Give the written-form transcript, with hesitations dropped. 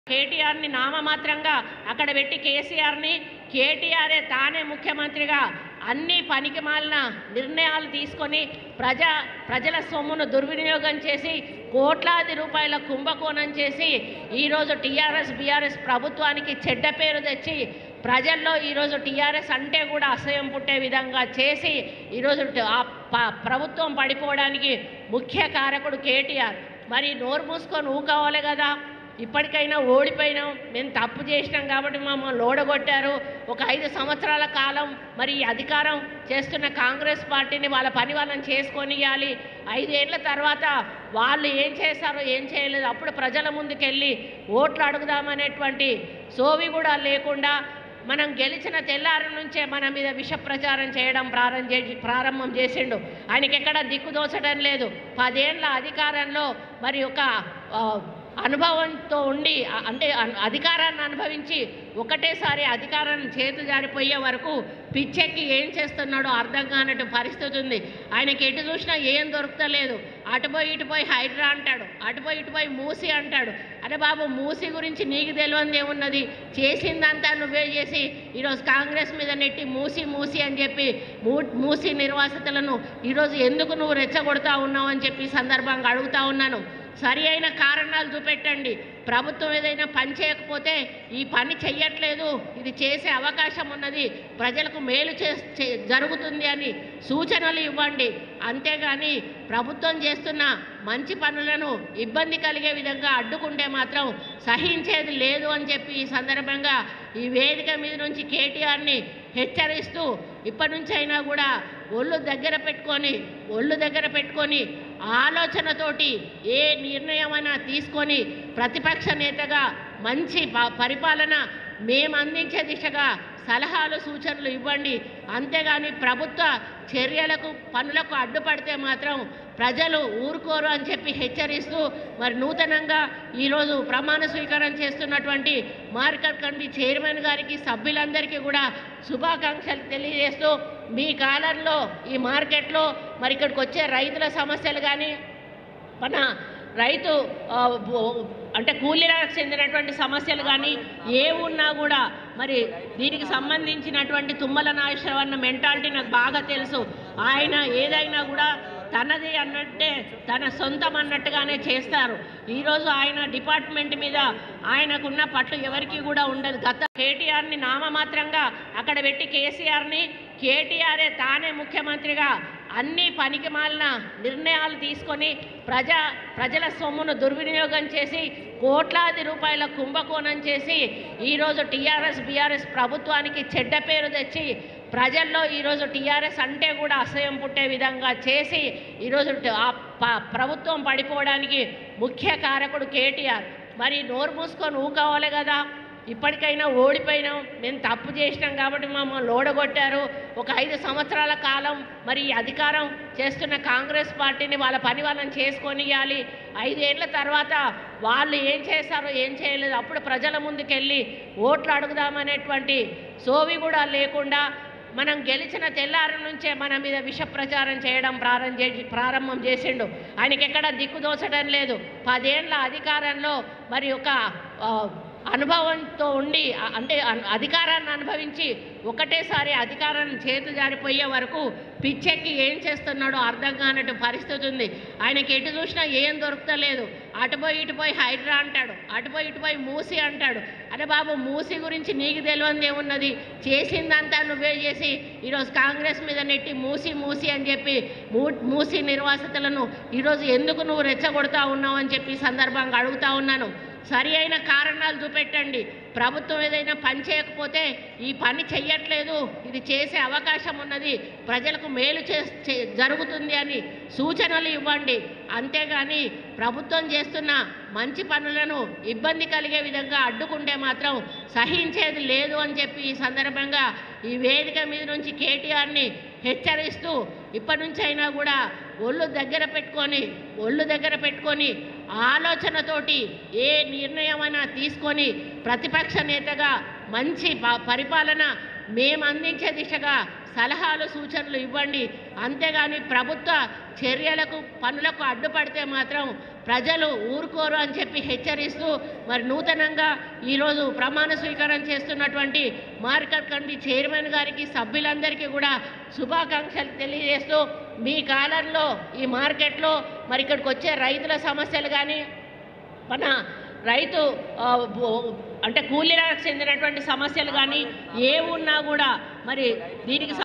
కేటీఆర్ని నామమాత్రంగా అక్కడ పెట్టి కేటీఆరే తానే ముఖ్యమంత్రిగా అన్ని పనికిమాలిన నిర్ణయాలు తీసుకొని ప్రజల సొమ్మును దుర్వినియోగం చేసి కోట్లాది రూపాయల కుంభకోణం చేసి ఈరోజు బీఆర్ఎస్ ప్రభుత్వానికి చెడ్డ పేరు తెచ్చి ప్రజల్లో ఈరోజు టీఆర్ఎస్ అంటే కూడా అసహ్యం పుట్టే విధంగా చేసి ఈరోజు ప్రభుత్వం పడిపోవడానికి ముఖ్య కారకుడు కేటీఆర్. మరి నోరు మూసుకొని ఊకోవాలి కదా. ఇప్పటికైనా ఓడిపోయినాం, మేము తప్పు చేసినాం కాబట్టి మమ్మల్ని ఓడగొట్టారు. ఒక 5 సంవత్సరాల కాలం మరి అధికారం చేస్తున్న కాంగ్రెస్ పార్టీని వాళ్ళ పని వాళ్ళని చేసుకొనియాలి. 5 ఏళ్ల తర్వాత వాళ్ళు ఏం చేశారో ఏం చేయలేదు, అప్పుడు ప్రజల ముందుకెళ్ళి ఓట్లు అడుగుదామనేటువంటి సోవి కూడా లేకుండా మనం గెలిచిన తెల్లారి నుంచే మన మీద విష ప్రచారం చేయడం ప్రారంభం చేసిండు. ఆయనకి ఎక్కడ దిక్కుదోచడం లేదు. 10 ఏళ్ల అధికారంలో మరి ఒక అనుభవంతో ఉండి అంటే అధికారాన్ని అనుభవించి ఒకటేసారి అధికారం చేతు జారిపోయే వరకు పిచ్చెక్కి ఏం చేస్తున్నాడో అర్థం కానట్టు పరిస్థితి ఉంది. ఆయనకి ఎటు చూసినా ఏం దొరుకుతలేదు. అటుపోయి ఇటుపోయి హైడ్రా అంటాడు, అటుపోయి ఇటుపోయి మూసి అంటాడు. అరే బాబు, మూసి గురించి నీకు తెలియదు ఏమున్నది? చేసిందంతా నువ్వే చేసి ఈరోజు కాంగ్రెస్ మీద నెట్టి మూసి అని చెప్పి మూసి నిర్వాసితులను ఈరోజు ఎందుకు నువ్వు రెచ్చగొడతా ఉన్నావు అని చెప్పి సందర్భంగా అడుగుతా ఉన్నాను. సరి అయిన కారణాలు చూపెట్టండి. ప్రభుత్వం ఏదైనా పని చేయకపోతే ఈ పని చెయ్యట్లేదు, ఇది చేసే అవకాశం ఉన్నది, ప్రజలకు మేలు జరుగుతుంది అని సూచనలు ఇవ్వండి. అంతేగాని ప్రభుత్వం చేస్తున్న మంచి పనులను ఇబ్బంది కలిగే విధంగా అడ్డుకుంటే మాత్రం సహించేది లేదు అని చెప్పి ఈ సందర్భంగా ఈ వేదిక మీద నుంచి కేటీఆర్ని హెచ్చరిస్తూ ఇప్పటి నుంచి అయినా కూడా ఒళ్ళు దగ్గర పెట్టుకొని ఆలోచనతోటి ఏ నిర్ణయమైనా తీసుకొని ప్రతిపక్ష నేతగా మంచి పరిపాలన మేము అందించే దిశగా సలహాలు సూచనలు ఇవ్వండి. అంతేగాని ప్రభుత్వ చర్యలకు పనులకు అడ్డుపడితే మాత్రం ప్రజలు ఊరుకోరు అని చెప్పి హెచ్చరిస్తూ మరి నూతనంగా ఈరోజు ప్రమాణ స్వీకారం చేస్తున్నటువంటి మార్కెట్ కమిటీ చైర్మన్ గారికి సభ్యులందరికీ కూడా శుభాకాంక్షలు తెలియజేస్తూ మీ కాలంలో ఈ మార్కెట్లో మరి ఇక్కడికి వచ్చే రైతుల సమస్యలు కానీ మన రైతు అంటే కూలీలకు చెందినటువంటి సమస్యలు కానీ ఏ ఉన్నా కూడా మరి దీనికి సంబంధించినటువంటి తుమ్మల నాగేశ్వరరావు మెంటాలిటీ నాకు బాగా తెలుసు. ఆయన ఏదైనా కూడా తనది అన్నట్టే తన సొంతం అన్నట్టుగానే చేస్తారు. ఈరోజు ఆయన డిపార్ట్మెంట్ మీద ఆయనకున్న పట్టు ఎవరికి కూడా ఉండదు. కేటీఆర్ని నామమాత్రంగా అక్కడ పెట్టి కేటీఆరే తానే ముఖ్యమంత్రిగా అన్ని పనికిమాలిన నిర్ణయాలు తీసుకొని ప్రజల సొమ్మును దుర్వినియోగం చేసి కోట్లాది రూపాయల కుంభకోణం చేసి ఈరోజు బీఆర్ఎస్ ప్రభుత్వానికి చెడ్డ పేరు తెచ్చి ప్రజల్లో ఈరోజు టీఆర్ఎస్ అంటే కూడా అసహ్యం పుట్టే విధంగా చేసి ఈరోజు ప్రభుత్వం పడిపోవడానికి ముఖ్య కారకుడు కేటీఆర్. మరి నోరు మూసుకొని ఊకోవాలి కదా. ఇప్పటికైనా ఓడిపోయినాం, మేము తప్పు చేసినాం కాబట్టి మమ్మల్ని ఓడగొట్టారు. ఒక 5 సంవత్సరాల కాలం మరి అధికారం చేస్తున్న కాంగ్రెస్ పార్టీని వాళ్ళ పని వాళ్ళని చేసుకొనియాలి. 5 ఏళ్ల తర్వాత వాళ్ళు ఏం చేశారో ఏం చేయలేదు, అప్పుడు ప్రజల ముందుకెళ్ళి ఓట్లు అడుగుదామనేటువంటి సోవి కూడా లేకుండా మనం గెలిచిన తెల్లారి నుంచే మన మీద విష ప్రచారం చేయడం ప్రారంభం చేసిండు. ఆయనకి ఎక్కడ దిక్కుదోచడం లేదు. 10 ఏళ్ల అధికారంలో మరి ఒక అనుభవంతో ఉండి అంటే అధికారాన్ని అనుభవించి ఒకటేసారి అధికారం చేతు జారిపోయే వరకు పిచ్చెక్కి ఏం చేస్తున్నాడో అర్థం కానట్టు పరిస్థితి ఉంది. ఆయనకి ఎటు చూసినా ఏం దొరుకుతలేదు. అటుపోయి ఇటుపోయి హైడ్రా అంటాడు, అటుపోయి ఇటుపోయి మూసి అంటాడు. అరే బాబు, మూసి గురించి నీకు తెలియదు ఏమున్నది? చేసిందంతా నువ్వే చేసి ఈరోజు కాంగ్రెస్ మీద నెట్టి మూసి అని చెప్పి మూసి నిర్వాసితులను ఈరోజు ఎందుకు నువ్వు రెచ్చగొడతా ఉన్నావు అని చెప్పి సందర్భంగా అడుగుతా ఉన్నాను. సరి అయిన కారణాలు చూపెట్టండి. ప్రభుత్వం ఏదైనా పని చేయకపోతే ఈ పని చెయ్యట్లేదు, ఇది చేసే అవకాశం ఉన్నది, ప్రజలకు మేలు జరుగుతుంది అని సూచనలు ఇవ్వండి. అంతేగాని ప్రభుత్వం చేస్తున్న మంచి పనులను ఇబ్బంది కలిగే విధంగా అడ్డుకుంటే మాత్రం సహించేది లేదు అని చెప్పి ఈ సందర్భంగా ఈ వేదిక మీద నుంచి కేటీఆర్ని హెచ్చరిస్తూ ఇప్పటి నుంచి అయినా కూడా ఒళ్ళు దగ్గర పెట్టుకొని ఆలోచనతోటి ఏ నిర్ణయమైనా తీసుకొని ప్రతిపక్ష నేతగా మంచి పరిపాలన మేము అందించే దిశగా సలహాలు సూచనలు ఇవ్వండి. అంతేగాని ప్రభుత్వ చర్యలకు పనులకు అడ్డుపడితే మాత్రం ప్రజలు ఊరుకోరు అని చెప్పి హెచ్చరిస్తూ మరి నూతనంగా ఈరోజు ప్రమాణ స్వీకారం చేస్తున్నటువంటి మార్కెట్ కమిటీ చైర్మన్ గారికి సభ్యులందరికీ కూడా శుభాకాంక్షలు తెలియజేస్తూ మీ కాలంలో ఈ మార్కెట్లో మరి ఇక్కడికి వచ్చే రైతుల సమస్యలు కానీ మన రైతు అంటే కూలీలకు చెందినటువంటి సమస్యలు కానీ ఏ ఉన్నా కూడా మరి దీనికి